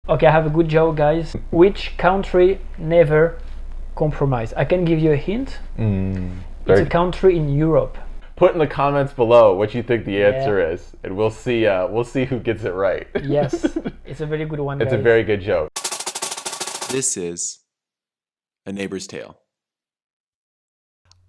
Okay, I have a good joke, guys. Which country never compromise? I can give you a hint. It's a country in Europe. Put in the comments below what you think the answer is, and we'll see who gets it right. Yes, it's a very good one, It's guys. a very good joke. This is A Neighbor's Tale.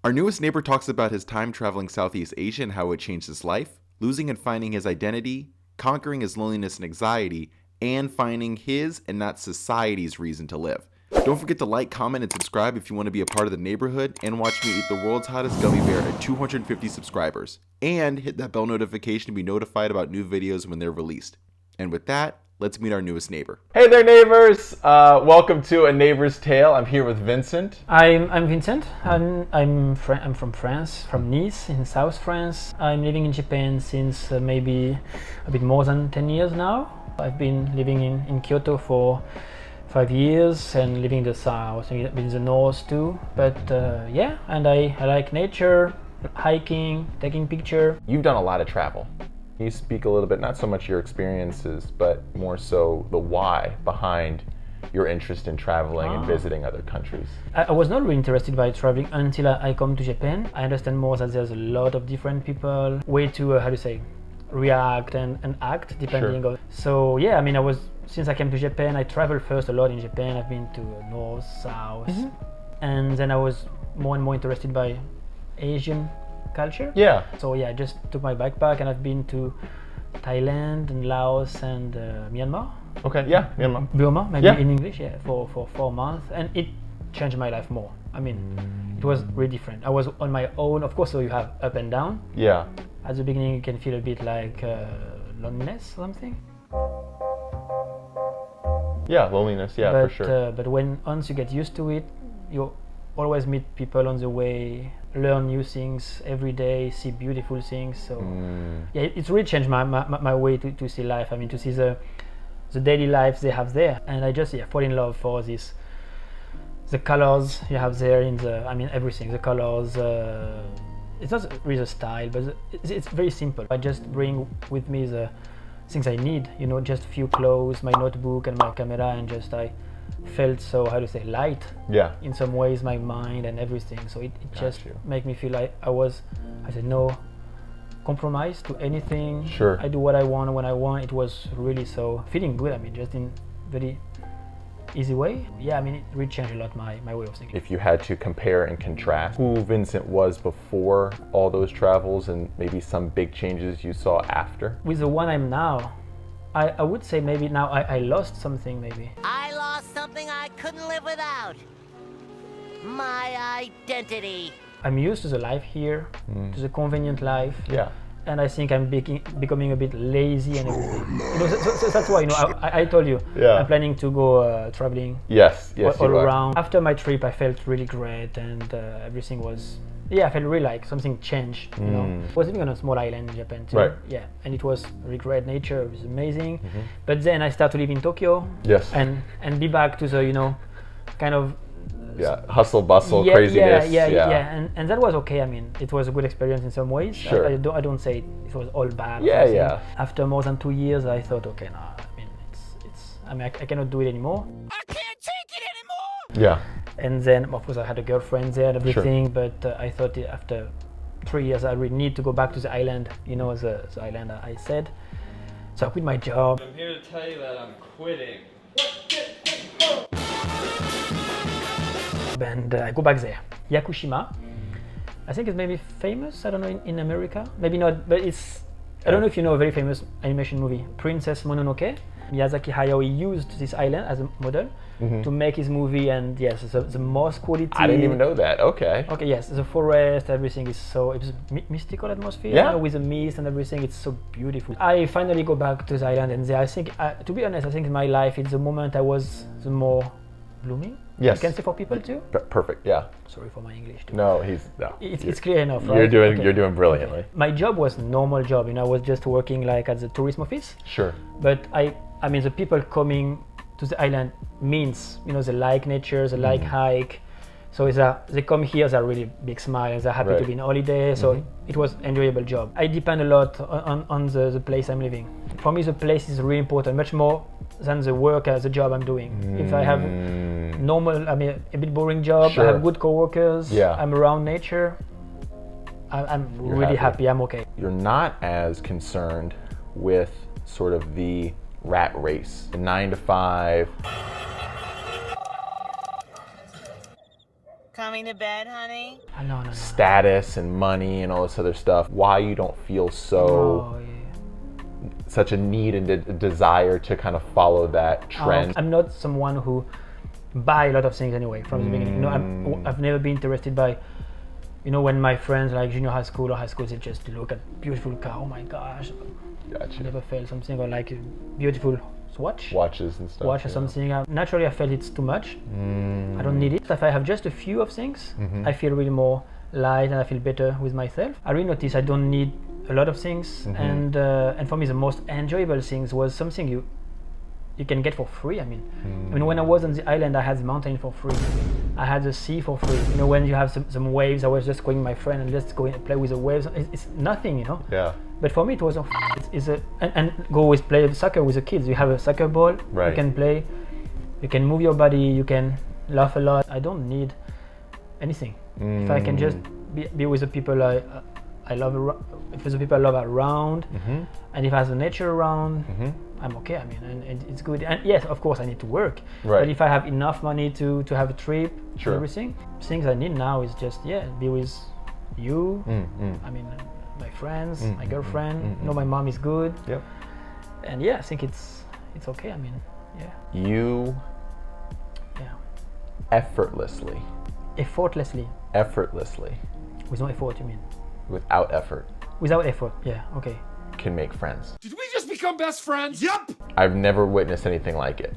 Our newest neighbor talks about his time traveling Southeast Asia and how it changed his life, losing and finding his identity, conquering his loneliness and anxiety, and finding his and not society's reason to live. Don't forget to like, comment, and subscribe if you want to be a part of the neighborhood and watch me eat the world's hottest gummy bear at 250 subscribers. And hit that bell notification to be notified about new videos when they're released. And with that, let's meet our newest neighbor. Hey there, neighbors! Welcome to A Neighbor's Tale. I'm here with Vincent. I'm Vincent. I'm from France, from Nice in South France. I'm living in Japan since maybe a bit more than 10 years now. I've been living in Kyoto for 5 years and living in the south and in the north too. But yeah, and I like nature, hiking, taking picture. You've done a lot of travel. Can you speak a little bit, not so much your experiences, but more so the why behind your interest in traveling and visiting other countries? I was not really interested by traveling until I come to Japan. I understand more that there's a lot of different people, way to, react and act depending on. So yeah, I mean, since I came to Japan, I traveled first a lot in Japan. I've been to north, south, and then I was more and more interested by Asian culture. Yeah. So yeah, I just took my backpack and I've been to Thailand and Laos and Myanmar. Okay, yeah, Myanmar. Burma, maybe Yeah. in English, yeah, for 4 months, and it changed my life more. I mean, it was really different. I was on my own, of course, so you have up and down. Yeah. At the beginning, you can feel a bit like loneliness or something. Yeah, loneliness, yeah, But, for sure. But once you get used to it, you always meet people on the way, learn new things every day, see beautiful things. So yeah, it's really changed my way to see life. I mean, to see the daily life they have there, and I just fall in love for this. The colors you have there everything. The colors. It's not really the style, but it's very simple. I just bring with me the things I need. Just a few clothes, my notebook, and my camera, and just I felt so light. Yeah. In some ways, my mind and everything. So it just you. make me feel like I said no compromise to anything. Sure. I do what I want when I want. It was really so feeling good. I mean, just in very easy way. Yeah, I mean, it really changed a lot my way of thinking. If you had to compare and contrast who Vincent was before all those travels and maybe some big changes you saw after. With the one I'm now, I would say maybe now I lost something maybe. I lost something I couldn't live without. My identity. I'm used to the life here, to the convenient life. Yeah. And I think I'm becoming a bit lazy and everything. So that's why I told you I'm planning to go traveling. Yes, all around. After my trip, I felt really great, and everything was. Yeah, I felt really like something changed. I was living on a small island in Japan too. Right. Yeah, and it was really great nature. It was amazing. But then I started to live in Tokyo. Yes. And be back to the kind of. Yeah, hustle, bustle, craziness. Yeah. And that was okay. I mean, it was a good experience in some ways. Sure. I don't say it was all bad. Yeah. After more than 2 years, I thought, okay, no, I mean, I cannot do it anymore. I can't take it anymore! Yeah. And then, of course, I had a girlfriend there and everything, but I thought after 3 years, I really need to go back to the island, the island I said. So I quit my job. I'm here to tell you that I'm quitting. And I go back there. Yakushima, I think it's maybe famous, I don't know, in America. Maybe not, but it's, I don't know if you know a very famous animation movie, Princess Mononoke. Miyazaki Hayao used this island as a model to make his movie, and yes, the most quality. I didn't even know that. Okay. Okay, yes, the forest, everything is so, it's mystical atmosphere, Yeah. with the mist and everything, it's so beautiful. I finally go back to the island, and there, I think, to be honest, I think in my life, it's the moment I was the more blooming. Yes. You can say for people too? Perfect, yeah. Sorry for my English too. No, It's clear enough, right? You're doing brilliantly. My job was a normal job, I was just working like at the tourism office. Sure. But I mean, the people coming to the island means, they like nature, they like hike. So they come here, they're really big smiles, they're happy to be on holiday. So it was enjoyable job. I depend a lot on the place I'm living. For me, the place is really important, much more than the work, the job I'm doing. If I have normal, I mean, a bit boring job, I have good coworkers, I'm around nature, I'm really happy, I'm okay. You're not as concerned with sort of the rat race, the 9 to 5. Coming to bed, honey? No. Status and money and all this other stuff. Why you don't feel so such a need and a desire to kind of follow that trend? I'm not someone who buy a lot of things anyway from the beginning. No, I've never been interested by, you know, when my friends like junior high school or high school, they just look at beautiful car. Oh my gosh, Gotcha. never felt something, or like a beautiful watches and stuff. Watch or something. Naturally, I felt it's too much. I don't need it. If I have just a few of things, I feel really more light and I feel better with myself. I really notice I don't need a lot of things, and for me the most enjoyable things was something you can get for free. I mean, when I was on the island, I had the mountain for free. I had the sea for free. You know, when you have some waves, I was just going with my friend and just going and play with the waves. It's nothing, you know. Yeah. But for me, it was and go with play soccer with the kids. You have a soccer ball. Right. You can play. You can move your body. You can laugh a lot. I don't need anything. If I can just be with the people I love, if there's the people I love around, and if I have the nature around, I'm okay. I mean, and it's good. And yes, of course, I need to work. Right. But if I have enough money to have a trip, Sure. everything, things I need now is just be with you. I mean, my friends, my girlfriend. You know, my mom is good. Yep. And I think it's okay. I mean, You effortlessly, with no effort. You mean? without effort, Without effort. Yeah. Okay. can make friends. Did we just become best friends? Yep! I've never witnessed anything like it.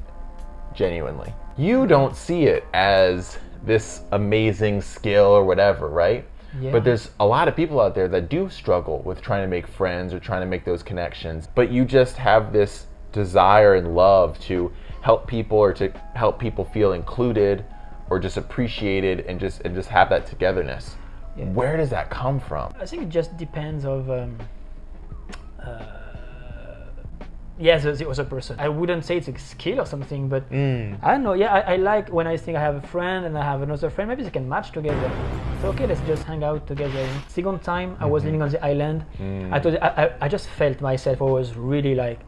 Genuinely. You don't see it as this amazing skill or whatever, right? Yeah. But there's a lot of people out there that do struggle with trying to make friends or trying to make those connections. But you just have this desire and love to help people, or to help people feel included or just appreciated, and just have that togetherness. Yeah. Where does that come from? I think it just depends of the other person. I wouldn't say it's a skill or something, but I don't know. I like when I think I have a friend and I have another friend, maybe they can match together. So okay, let's just hang out together. Second time I was living on the island, I just felt myself always really like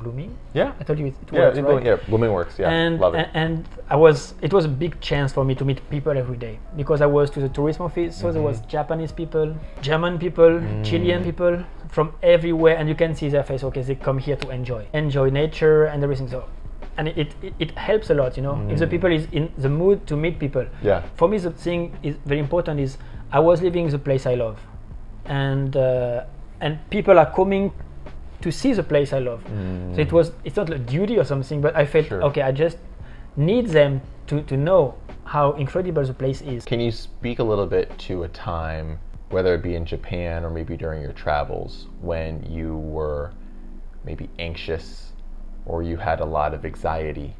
blooming. Yeah. I told you it works, right? Yeah, blooming works. Yeah, And love it. and it was a big chance for me to meet people every day, because I was to the tourism office, so there was Japanese people, German people, Chilean people from everywhere, and you can see their face. Okay, they come here to enjoy nature and everything. So, and it helps a lot, you know. If the people is in the mood to meet people. Yeah. For me, the thing is very important is I was living the place I love, and people are coming to see the place I love. So it's not a duty or something, but I felt okay, I just need them to know how incredible the place is. Can you speak a little bit to a time, whether it be in Japan or maybe during your travels, when you were maybe anxious or you had a lot of anxiety?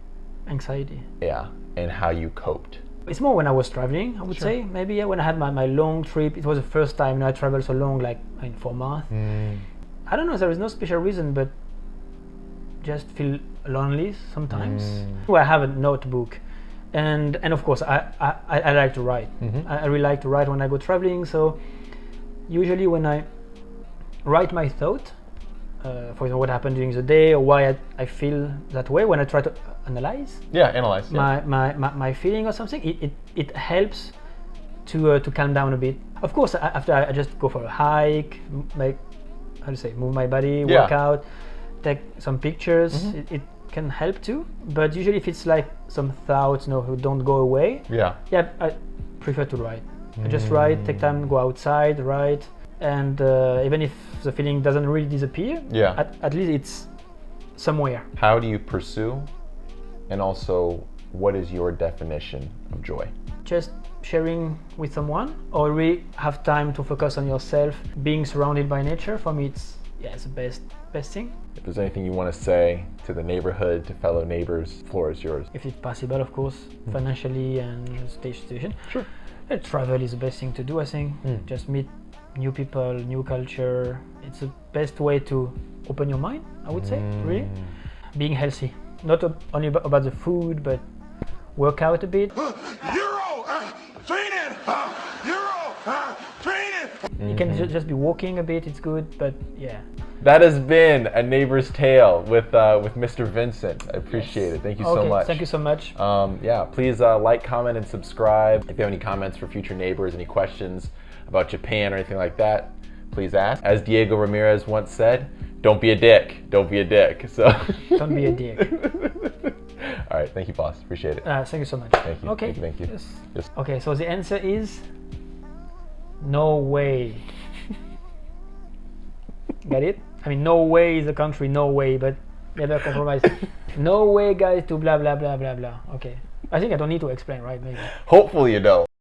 Yeah, and how you coped? It's more when I was traveling, I would say. Maybe when I had my long trip. It was the first time I traveled so long, like in 4 months. I don't know, there is no special reason, but just feel lonely sometimes. I have a notebook, and of course I like to write. I really like to write when I go traveling. So usually when I write my thought, for example, what happened during the day or why I feel that way, when I try to analyze my feeling or something, it helps to calm down a bit. Of course, after I just go for a hike, move my body, work out, take some pictures. It can help too. But usually, if it's like some thoughts, who don't go away, I prefer to write. I just write, take time, go outside, write, and even if the feeling doesn't really disappear, at least it's somewhere. How do you pursue, and also what is your definition of joy? Just sharing with someone, or really have time to focus on yourself, being surrounded by nature. For me, it's the best thing. If there's anything you want to say to the neighborhood, to fellow neighbors, the floor is yours. If it's possible, of course, financially and situation. Sure. Travel is the best thing to do, I think. Just meet new people, new culture. It's the best way to open your mind, I would say, really. Being healthy, not only about the food, but work out a bit. Euro training. Euro training. You can just be walking a bit, it's good, but yeah. That has been A Neighbor's Tale with Mr. Vincent. I appreciate it. Thank you so much. Thank you so much. Yeah, please like, comment, and subscribe. If you have any comments for future neighbors, any questions about Japan or anything like that, please ask. As Diego Ramirez once said, don't be a dick. Don't be a dick. So Don't be a dick. All right, thank you, boss. Appreciate it. Thank you so much. Thank you. Okay. Thank you. Yes. Okay, so the answer is no way. Got it? I mean, no way is a country, no way, but never compromise. No way, guys, to blah blah blah blah blah. Okay. I think I don't need to explain, right? Maybe. Hopefully you don't.